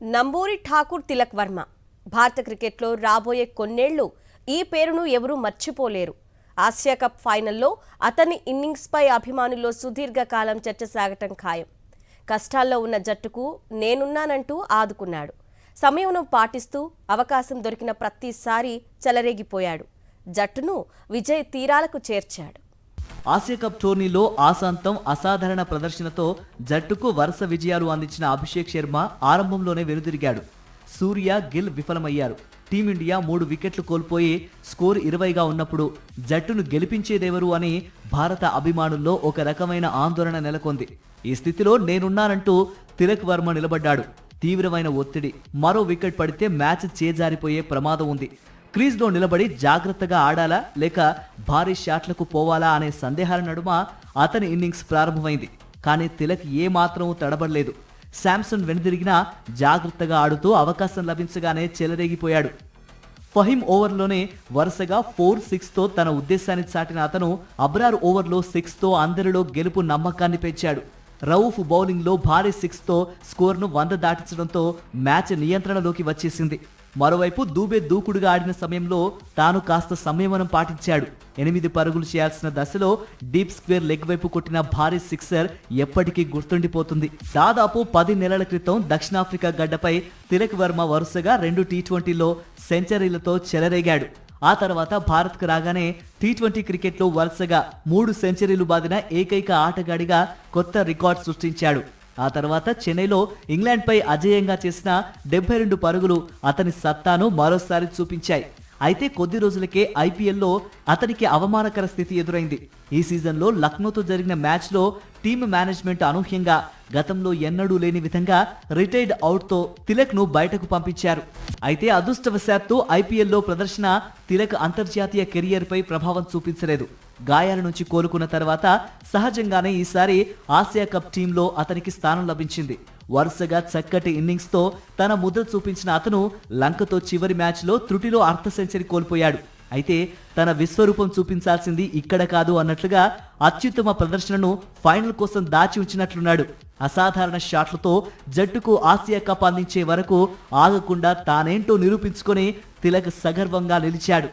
నంబూరి ఠాకూర్ తిలక్ వర్మ భారత క్రికెట్లో రాబోయే కొన్నేళ్లు ఈ పేరును ఎవరూ మర్చిపోలేరు. ఆసియా కప్ ఫైనల్లో అతని ఇన్నింగ్స్పై అభిమానుల్లో సుదీర్ఘకాలం చర్చ సాగటం ఖాయం. కష్టాల్లో ఉన్న జట్టుకు నేనున్నానంటూ ఆదుకున్నాడు. సమయం పాటిస్తూ అవకాశం దొరికిన ప్రతిసారి చెలరేగిపోయాడు. జట్టును విజయ తీరాలకు చేర్చాడు. ఆసియా కప్ టోర్నీలో ఆశాంతం అసాధారణ ప్రదర్శనతో జట్టుకు వరుస విజయాలు అందించిన అభిషేక్ శర్మ ఆరంభంలోనే వెనుదిరిగాడు. సూర్య, గిల్ విఫలమయ్యారు. టీమిండియా 3 వికెట్లు కోల్పోయి స్కోర్ 20గా ఉన్నప్పుడు జట్టును గెలిపించేదెవరు అని భారత అభిమానుల్లో ఒక రకమైన ఆందోళన నెలకొంది. ఈ స్థితిలో నేనున్నానంటూ తిలక్ వర్మ నిలబడ్డాడు. తీవ్రమైన ఒత్తిడి, మరో వికెట్ పడితే మ్యాచ్ చేజారిపోయే ప్రమాదం ఉంది. క్రీజ్లో నిలబడి జాగ్రత్తగా ఆడాలా లేక భారీ షాట్లకు పోవాలా అనే సందేహాల నడుమ అతని ఇన్నింగ్స్ ప్రారంభమైంది. కానీ తిలక్ ఏమాత్రం తడబడలేదు. శాంసన్ వెనుదిరిగినా జాగ్రత్తగా ఆడుతూ అవకాశం లభించగానే చెలరేగిపోయాడు. ఫహీమ్ ఓవర్లోనే వరుసగా 4-6తో తన ఉద్దేశాన్ని చాటిన అతను అబ్రార్ ఓవర్లో 6తో అందరిలో గెలుపు నమ్మకాన్ని పెంచాడు. రౌఫ్ బౌలింగ్లో భారీ 6తో స్కోర్ను 100 దాటించడంతో మ్యాచ్ నియంత్రణలోకి వచ్చేసింది. మరోవైపు దూబే దూకుడుగా ఆడిన సమయంలో తాను కాస్త సంయమనం పాటించాడు. 8 పరుగులు చేయాల్సిన దశలో డీప్ స్క్వేర్ లెగ్ వైపు కొట్టిన భారీ సిక్సర్ ఎప్పటికీ గుర్తుండిపోతుంది. దాదాపు 10 నెలల క్రితం దక్షిణాఫ్రికా గడ్డపై తిలక్ వర్మ వరుసగా 2 టీ20లో సెంచరీలతో చెలరేగాడు. ఆ తర్వాత భారత్కు రాగానే టీ20 క్రికెట్లో వరుసగా 3 సెంచరీలు బాదిన ఏకైక ఆటగాడిగా కొత్త రికార్డు సృష్టించాడు. ఆ తర్వాత చెన్నైలో ఇంగ్లాండ్పై అజేయంగా చేసిన 72 పరుగులు అతని సత్తాను మరోసారి చూపించాయి. అయితే కొద్ది రోజులకే ఐపీఎల్లో అతనికి అవమానకర స్థితి ఎదురైంది. ఈ సీజన్లో లక్నోతో జరిగిన మ్యాచ్లో టీమ్ మేనేజ్మెంట్ అనూహ్యంగా గతంలో ఎన్నడూ లేని విధంగా రిటైర్డ్ అవుట్తో తిలక్ను బయటకు పంపించారు. అయితే అదృష్టవశాత్తు ఐపీఎల్లో ప్రదర్శన తిలక్ అంతర్జాతీయ కెరియర్పై ప్రభావం చూపించలేదు. గాయాల నుంచి కోలుకున్న తర్వాత సహజంగానే ఈసారి ఆసియా కప్ టీంలో అతనికి స్థానం లభించింది. వరుసగా చక్కటి ఇన్నింగ్స్తో తన ముద్ర చూపించిన అతను లంకతో చివరి మ్యాచ్లో త్రుటిలో అర్ధ సెంచరీ కోల్పోయాడు. అయితే తన విశ్వరూపం చూపించాల్సింది ఇక్కడ కాదు అన్నట్లుగా అత్యుత్తమ ప్రదర్శనను ఫైనల్ కోసం దాచి ఉంచినట్లున్నాడు. అసాధారణ షాట్లతో జట్టుకు ఆసియా కప్ అందించే వరకు ఆగకుండా తానేంటో నిరూపించుకొని తిలక్ సగర్వంగా నిలిచాడు.